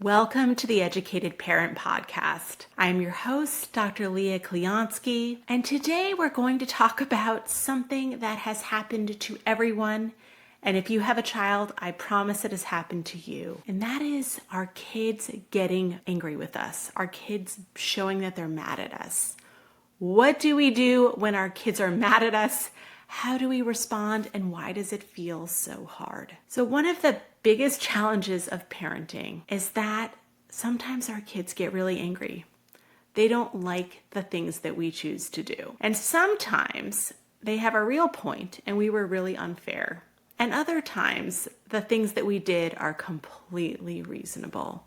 Welcome to the Educated Parent Podcast. I'm your host, Dr. Leah Kliansky, and today we're going to talk about something that has happened to everyone. And if you have a child, I promise it has happened to you. And that is our kids getting angry with us, our kids showing that they're mad at us. What do we do when our kids are mad at us? How do we respond, and why does it feel so hard? So one of the biggest challenges of parenting is that sometimes our kids get really angry. They don't like the things that we choose to do. And sometimes they have a real point and we were really unfair. And other times the things that we did are completely reasonable.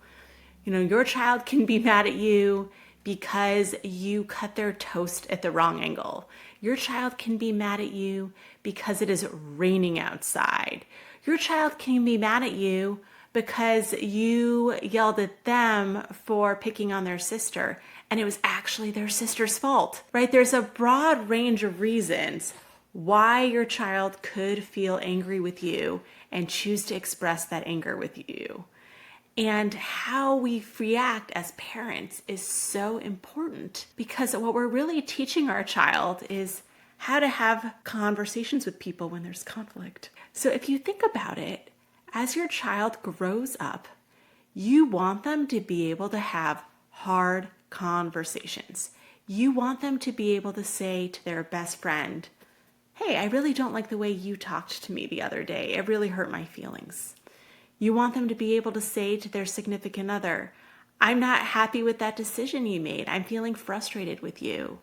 Your child can be mad at you because you cut their toast at the wrong angle. Your child can be mad at you because it is raining outside. Your child can be mad at you because you yelled at them for picking on their sister and it was actually their sister's fault, right? There's a broad range of reasons why your child could feel angry with you and choose to express that anger with you. And how we react as parents is so important because what we're really teaching our child is how to have conversations with people when there's conflict. So if you think about it, as your child grows up, you want them to be able to have hard conversations. You want them to be able to say to their best friend, "Hey, I really don't like the way you talked to me the other day. It really hurt my feelings." You want them to be able to say to their significant other, "I'm not happy with that decision you made. I'm feeling frustrated with you."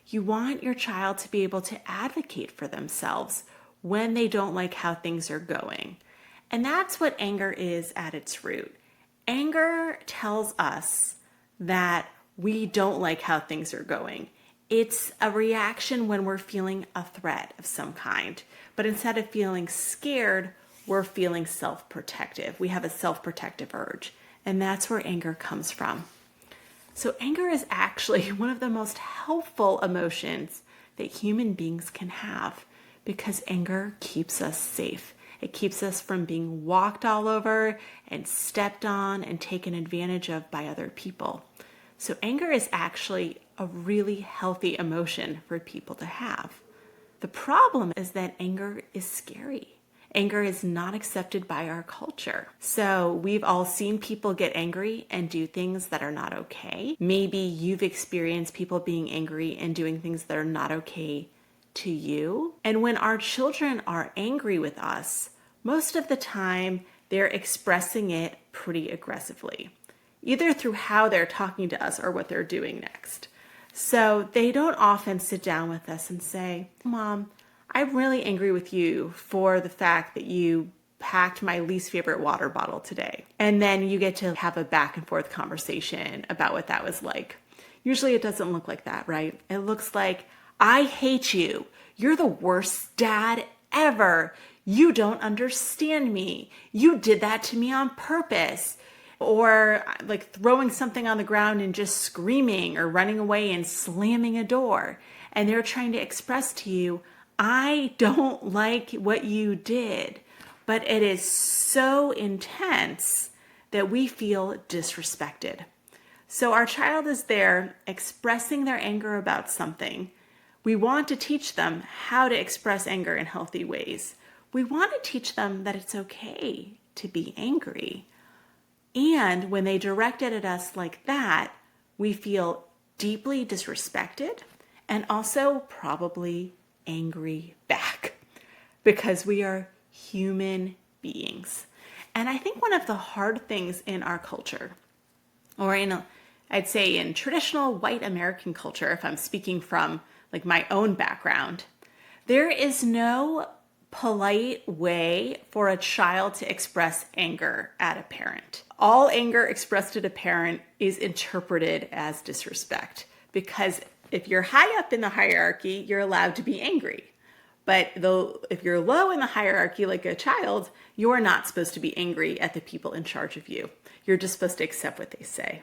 You want your child to be able to advocate for themselves when they don't like how things are going. And that's what anger is at its root. Anger tells us that we don't like how things are going. It's a reaction when we're feeling a threat of some kind. But instead of feeling scared, we're feeling self-protective. We have a self-protective urge, and that's where anger comes from. So anger is actually one of the most helpful emotions that human beings can have because anger keeps us safe. It keeps us from being walked all over and stepped on and taken advantage of by other people. So anger is actually a really healthy emotion for people to have. The problem is that anger is scary. Anger is not accepted by our culture. So we've all seen people get angry and do things that are not okay. Maybe you've experienced people being angry and doing things that are not okay to you. And when our children are angry with us, most of the time they're expressing it pretty aggressively, either through how they're talking to us or what they're doing next. So they don't often sit down with us and say, "Mom, I'm really angry with you for the fact that you packed my least favorite water bottle today." And then you get to have a back and forth conversation about what that was like. Usually it doesn't look like that, right? It looks like, "I hate you. You're the worst dad ever. You don't understand me. You did that to me on purpose." Or like throwing something on the ground and just screaming or running away and slamming a door. And they're trying to express to you, "I don't like what you did." But it is so intense that we feel disrespected. So our child is there expressing their anger about something. We want to teach them how to express anger in healthy ways. We want to teach them that it's okay to be angry. And when they direct it at us like that, we feel deeply disrespected and also probably angry back because we are human beings. And I think one of the hard things in our culture, or I'd say in traditional white American culture, if I'm speaking from like my own background, there is no polite way for a child to express anger at a parent. All anger expressed at a parent is interpreted as disrespect because if you're high up in the hierarchy, you're allowed to be angry. But if you're low in the hierarchy like a child, you're not supposed to be angry at the people in charge of you. You're just supposed to accept what they say.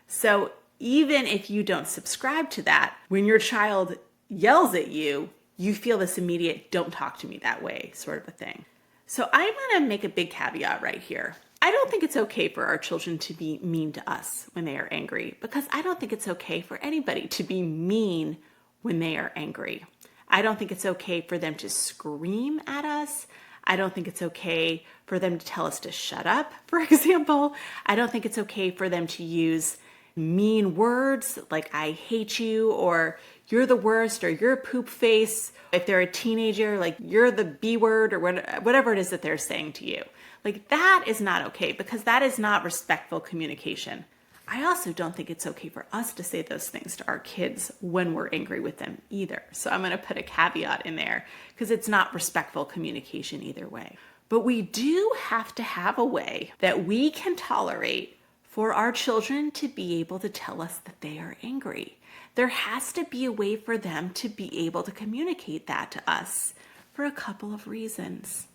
So even if you don't subscribe to that, when your child yells at you, you feel this immediate, "don't talk to me that way" sort of a thing. So I'm going to make a big caveat right here. I don't think it's okay for our children to be mean to us when they are angry, because I don't think it's okay for anybody to be mean when they are angry. I don't think it's okay for them to scream at us. I don't think it's okay for them to tell us to shut up, for example. I don't think it's okay for them to use mean words like I hate you, or you're the worst, or you're a poop face. If they're a teenager, like you're the B word, or whatever it is that they're saying to you. Like that is not okay, because that is not respectful communication. I also don't think it's okay for us to say those things to our kids when we're angry with them either. So I'm going to put a caveat in there, because it's not respectful communication either way. But we do have to have a way that we can tolerate for our children to be able to tell us that they are angry. There has to be a way for them to be able to communicate that to us for a couple of reasons.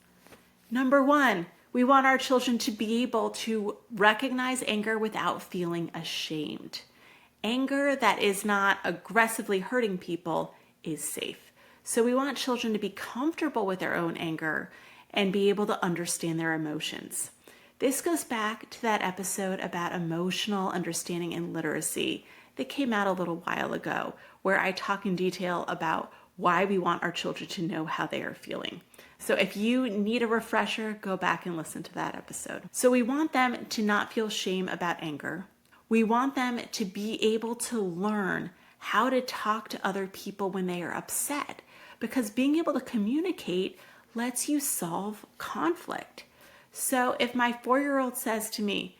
Number one, we want our children to be able to recognize anger without feeling ashamed. Anger that is not aggressively hurting people is safe. So we want children to be comfortable with their own anger and be able to understand their emotions. This goes back to that episode about emotional understanding and literacy that came out a little while ago, where I talk in detail about why we want our children to know how they are feeling. So if you need a refresher, go back and listen to that episode. So we want them to not feel shame about anger. We want them to be able to learn how to talk to other people when they are upset, because being able to communicate lets you solve conflict. So if my 4-year-old says to me,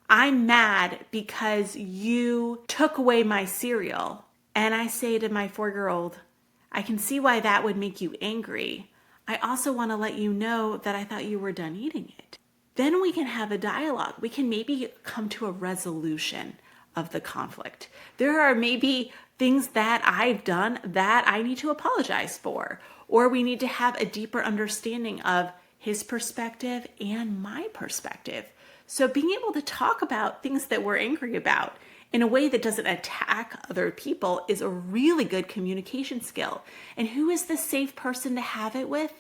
I'm mad because you took away my cereal, and I say to my 4-year-old, I can see why that would make you angry. I also want to let you know that I thought you were done eating it. Then we can have a dialogue. We can maybe come to a resolution of the conflict. There are maybe things that I've done that I need to apologize for, or we need to have a deeper understanding of his perspective and my perspective. So being able to talk about things that we're angry about in a way that doesn't attack other people is a really good communication skill. And who is the safe person to have it with?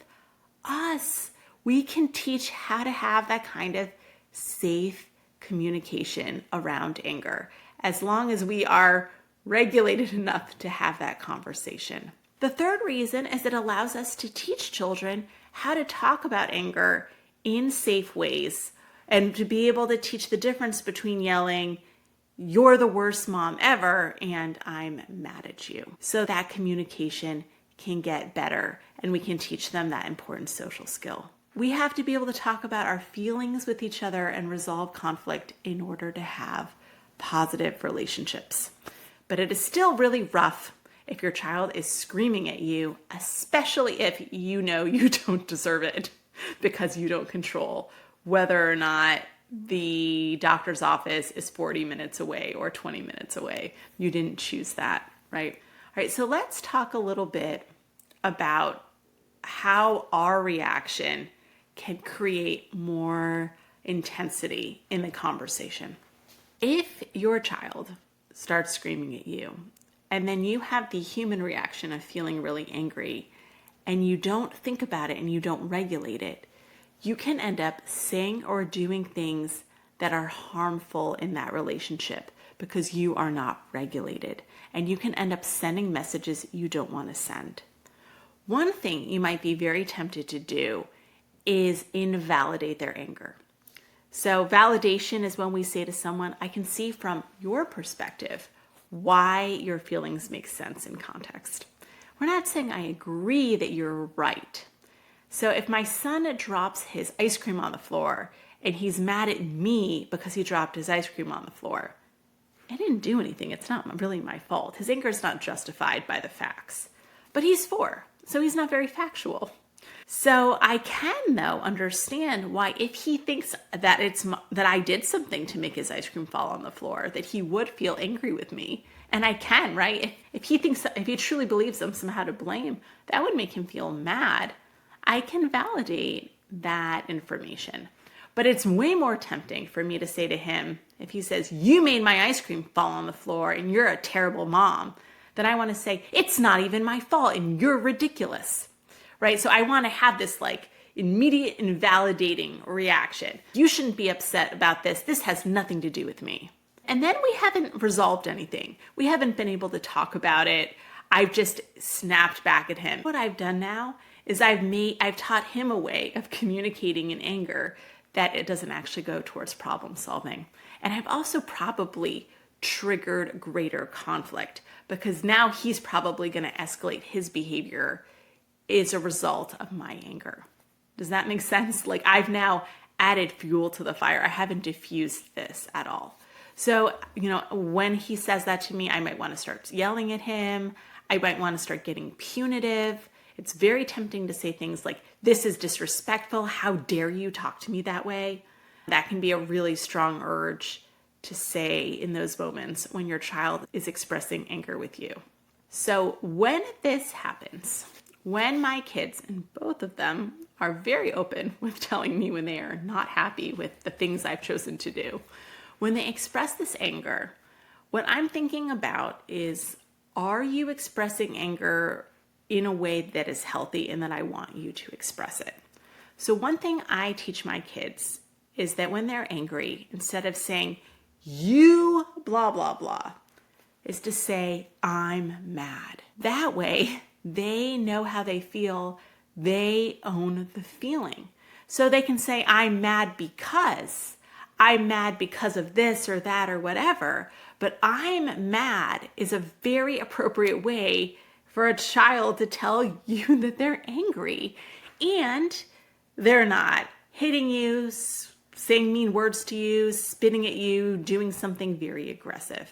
Us. We can teach how to have that kind of safe communication around anger, as long as we are regulated enough to have that conversation. The third reason is it allows us to teach children how to talk about anger in safe ways, and to be able to teach the difference between yelling, "You're the worst mom ever," and "I'm mad at you." So that communication can get better, and we can teach them that important social skill. We have to be able to talk about our feelings with each other and resolve conflict in order to have positive relationships. But it is still really rough if your child is screaming at you, especially if you know you don't deserve it, because you don't control whether or not the doctor's office is 40 minutes away or 20 minutes away. You didn't choose that, right? All right, so let's talk a little bit about how our reaction can create more intensity in the conversation. If your child starts screaming at you, and then you have the human reaction of feeling really angry, and you don't think about it and you don't regulate it, you can end up saying or doing things that are harmful in that relationship because you are not regulated. And you can end up sending messages you don't want to send. One thing you might be very tempted to do is invalidate their anger. So validation is when we say to someone, I can see from your perspective why your feelings make sense in context. We're not saying I agree that you're right. So if my son drops his ice cream on the floor and he's mad at me because he dropped his ice cream on the floor, I didn't do anything. It's not really my fault. His anger is not justified by the facts. But he's 4, so he's not very factual. So I can, though, understand why, if he thinks that that I did something to make his ice cream fall on the floor, that he would feel angry with me. And I can, right? If he truly believes I'm somehow to blame, that would make him feel mad. I can validate that information. But it's way more tempting for me to say to him, if he says, you made my ice cream fall on the floor and you're a terrible mom, then I want to say, it's not even my fault and you're ridiculous, right? So I want to have this immediate invalidating reaction. You shouldn't be upset about this. This has nothing to do with me. And then we haven't resolved anything. We haven't been able to talk about it. I've just snapped back at him. What I've done now is I've taught him a way of communicating in anger that it doesn't actually go towards problem solving. And I've also probably triggered greater conflict because now he's probably going to escalate his behavior as a result of my anger. Does that make sense? Like I've now added fuel to the fire. I haven't diffused this at all. So, when he says that to me, I might want to start yelling at him. I might want to start getting punitive. It's very tempting to say things like, this is disrespectful. How dare you talk to me that way? That can be a really strong urge to say in those moments when your child is expressing anger with you. So when this happens, when my kids, and both of them are very open with telling me when they are not happy with the things I've chosen to do, when they express this anger, what I'm thinking about is, are you expressing anger in a way that is healthy and that I want you to express it? So one thing I teach my kids is that when they're angry, instead of saying, you blah, blah, blah, is to say, I'm mad. That way, they know how they feel. They own the feeling. So they can say, I'm mad because of this or that or whatever. But I'm mad is a very appropriate way for a child to tell you that they're angry. And they're not hitting you, saying mean words to you, spitting at you, doing something very aggressive.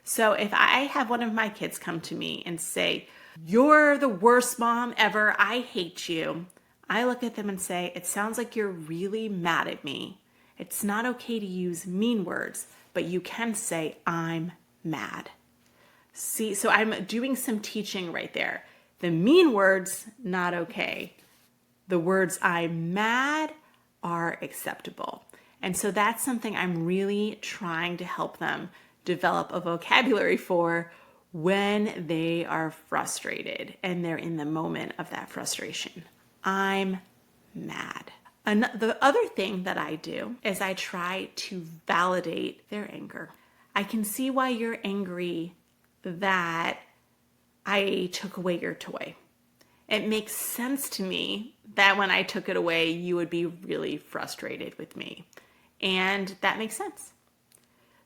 So if I have one of my kids come to me and say, you're the worst mom ever, I hate you, I look at them and say, it sounds like you're really mad at me. It's not okay to use mean words, but you can say, I'm mad. See, so I'm doing some teaching right there. The mean words, not okay. The words I'm mad are acceptable. And so that's something I'm really trying to help them develop a vocabulary for when they are frustrated and they're in the moment of that frustration. I'm mad. The other thing that I do is I try to validate their anger. I can see why you're angry that I took away your toy. It makes sense to me that when I took it away, you would be really frustrated with me. And that makes sense.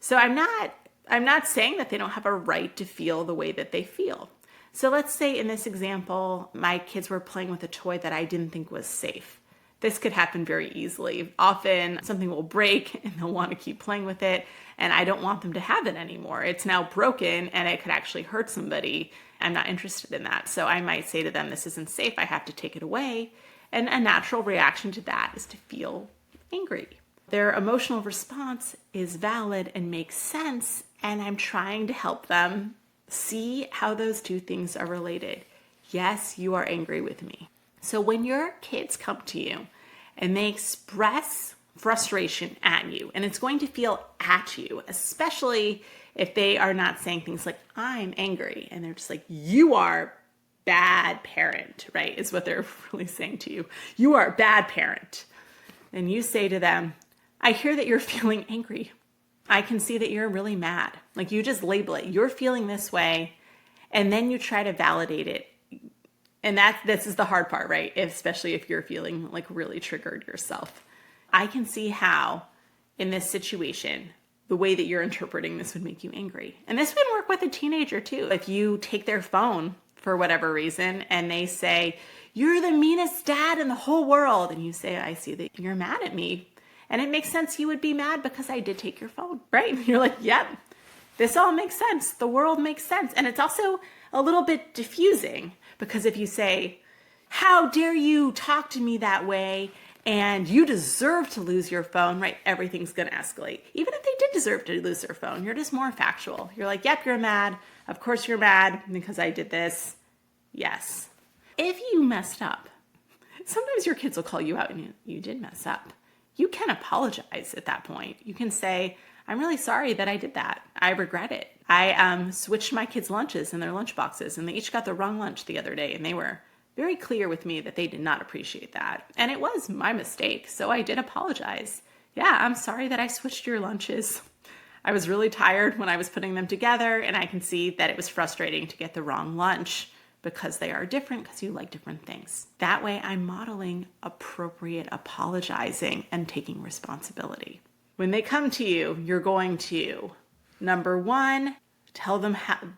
So I'm not saying that they don't have a right to feel the way that they feel. So let's say in this example, my kids were playing with a toy that I didn't think was safe. This could happen very easily. Often something will break and they'll want to keep playing with it, and I don't want them to have it anymore. It's now broken and it could actually hurt somebody. I'm not interested in that. So I might say to them, this isn't safe. I have to take it away. And a natural reaction to that is to feel angry. Their emotional response is valid and makes sense, and I'm trying to help them see how those two things are related. Yes, you are angry with me. So when your kids come to you and they express frustration at you, and it's going to feel at you, especially if they are not saying things like, I'm angry, and they're just like, you are bad parent, right? Is what they're really saying to you. You are a bad parent. And you say to them, I hear that you're feeling angry. I can see that you're really mad. Like you just label it. You're feeling this way. And then you try to validate it. And this is the hard part, right? Especially if you're feeling like really triggered yourself. I can see how in this situation, the way that you're interpreting this would make you angry. And this would work with a teenager too. If you take their phone for whatever reason and they say, you're the meanest dad in the whole world. And you say, I see that you're mad at me. And it makes sense you would be mad because I did take your phone, right? You're like, yep, this all makes sense. The world makes sense. And it's also a little bit diffusing because if you say, how dare you talk to me that way? And you deserve to lose your phone, right? Everything's going to escalate. Even if they did deserve to lose their phone, you're just more factual. You're like, yep, you're mad. Of course you're mad because I did this. Yes. If you messed up, sometimes your kids will call you out and you did mess up. You can apologize at that point. You can say, I'm really sorry that I did that. I regret it. I switched my kids' lunches in their lunch boxes and they each got the wrong lunch the other day and they were very clear with me that they did not appreciate that. And it was my mistake, so I did apologize. Yeah, I'm sorry that I switched your lunches. I was really tired when I was putting them together, and I can see that it was frustrating to get the wrong lunch because they are different, because you like different things. That way I'm modeling appropriate apologizing and taking responsibility. When they come to you, you're going to, number one, tell them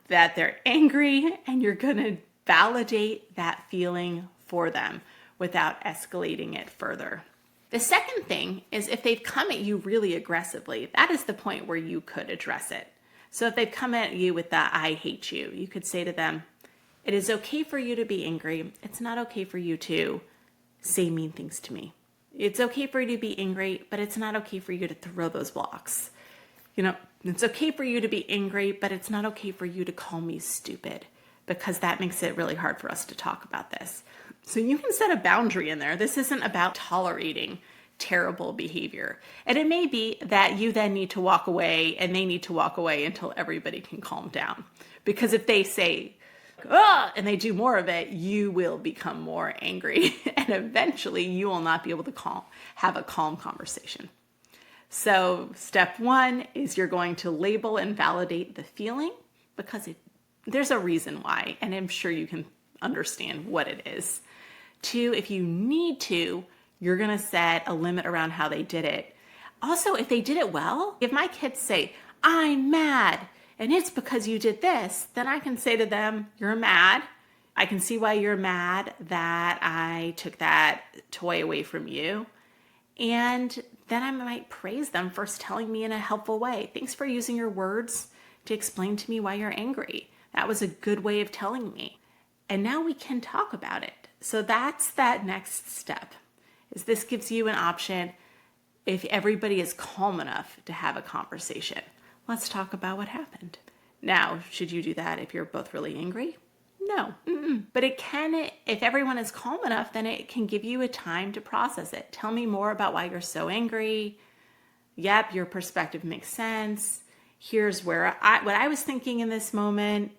that they're angry, and you're going to validate that feeling for them without escalating it further. The second thing is if they've come at you really aggressively, that is the point where you could address it. So if they've come at you with the "I hate you," you could say to them, "It is okay for you to be angry. It's not okay for you to say mean things to me. It's okay for you to be angry, but it's not okay for you to throw those blocks. It's okay for you to be angry, but it's not okay for you to call me stupid, because that makes it really hard for us to talk about this." So you can set a boundary in there. This isn't about tolerating terrible behavior. And it may be that you then need to walk away and they need to walk away until everybody can calm down. Because if they say, "Ugh," and they do more of it, you will become more angry. And eventually you will not be able to have a calm conversation. So step one is you're going to label and validate the feeling, because there's a reason why, and I'm sure you can understand what it is. Two, if you need to, you're going to set a limit around how they did it. Also, if they did it well, if my kids say, "I'm mad, and it's because you did this," then I can say to them, "You're mad. I can see why you're mad that I took that toy away from you." And then I might praise them for telling me in a helpful way. "Thanks for using your words to explain to me why you're angry. That was a good way of telling me. And now we can talk about it." So that's that next step. Is this gives you an option if everybody is calm enough to have a conversation. Let's talk about what happened. Now, should you do that if you're both really angry? No. But it can, if everyone is calm enough, then it can give you a time to process it. Tell me more about why you're so angry. Yep, your perspective makes sense. Here's what I was thinking in this moment.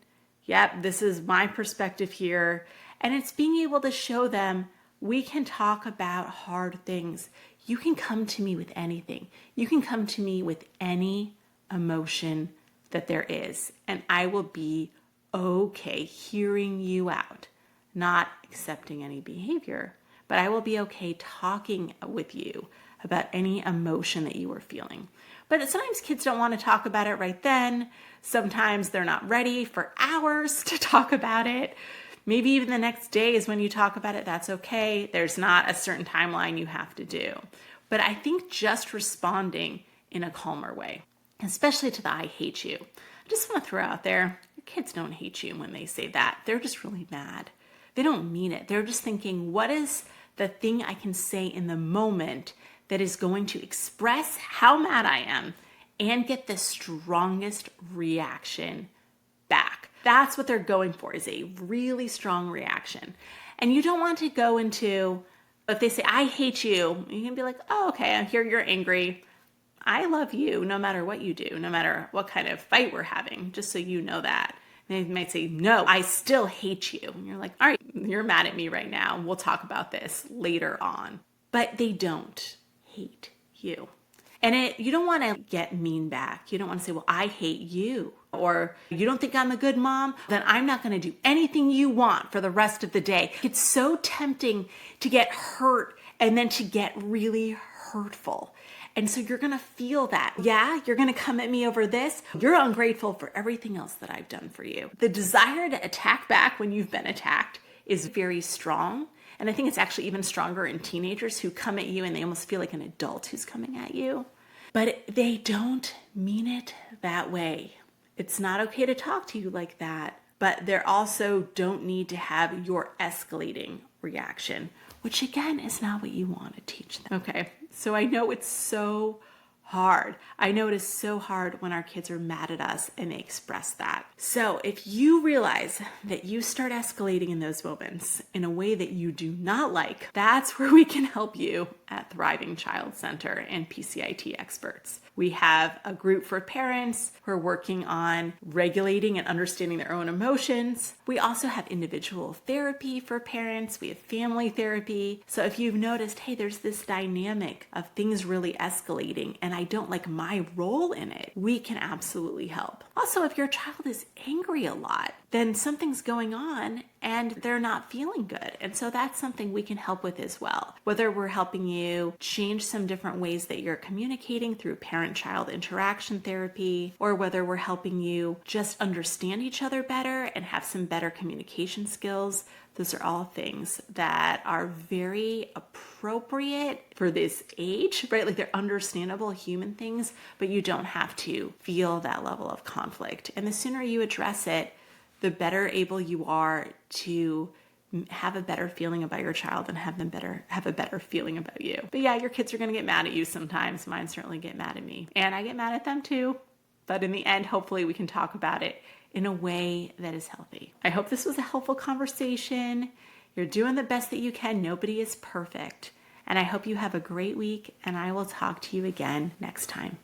Yep, this is my perspective here. And it's being able to show them we can talk about hard things. You can come to me with anything. You can come to me with any emotion that there is, and I will be okay hearing you out, not accepting any behavior, but I will be okay talking with you about any emotion that you are feeling. But sometimes kids don't want to talk about it right then. Sometimes they're not ready for hours to talk about it. Maybe even the next day is when you talk about it. That's okay. There's not a certain timeline you have to do. But I think just responding in a calmer way, especially to the "I hate you." I just want to throw out there, your kids don't hate you when they say that. They're just really mad. They don't mean it. They're just thinking, what is the thing I can say in the moment that is going to express how mad I am and get the strongest reaction back? That's what they're going for, is a really strong reaction. And you don't want to go into, if they say, "I hate you," you can be like, "Oh, okay, I hear you're angry. I love you no matter what you do, no matter what kind of fight we're having, just so you know that." And they might say, "No, I still hate you." And you're like, "All right, you're mad at me right now. We'll talk about this later on." But they don't hate you. And you don't want to get mean back. You don't want to say, "Well, I hate you." Or, "You don't think I'm a good mom? Then I'm not going to do anything you want for the rest of the day." It's so tempting to get hurt and then to get really hurtful. And so you're going to feel that. Yeah, you're going to come at me over this. You're ungrateful for everything else that I've done for you. The desire to attack back when you've been attacked is very strong. And I think it's actually even stronger in teenagers who come at you and they almost feel like an adult who's coming at you. But they don't mean it that way. It's not okay to talk to you like that, but they also don't need to have your escalating reaction, which again is not what you want to teach them. Okay, so I know it's so hard. I know it is so hard when our kids are mad at us and they express that. So if you realize that you start escalating in those moments in a way that you do not like, that's where we can help you at Thriving Child Center and PCIT experts. We have a group for parents who are working on regulating and understanding their own emotions. We also have individual therapy for parents. We have family therapy. So if you've noticed, hey, there's this dynamic of things really escalating and I don't like my role in it, we can absolutely help. Also, if your child is angry a lot, then something's going on and they're not feeling good. And so that's something we can help with as well. Whether we're helping you change some different ways that you're communicating through parent-child interaction therapy, or whether we're helping you just understand each other better and have some better communication skills. Those are all things that are very appropriate for this age, right? Like they're understandable human things, but you don't have to feel that level of conflict. And the sooner you address it, the better able you are to have a better feeling about your child and have a better feeling about you. But yeah, your kids are going to get mad at you sometimes. Mine certainly get mad at me. And I get mad at them too. But in the end, hopefully we can talk about it in a way that is healthy. I hope this was a helpful conversation. You're doing the best that you can. Nobody is perfect. And I hope you have a great week, and I will talk to you again next time.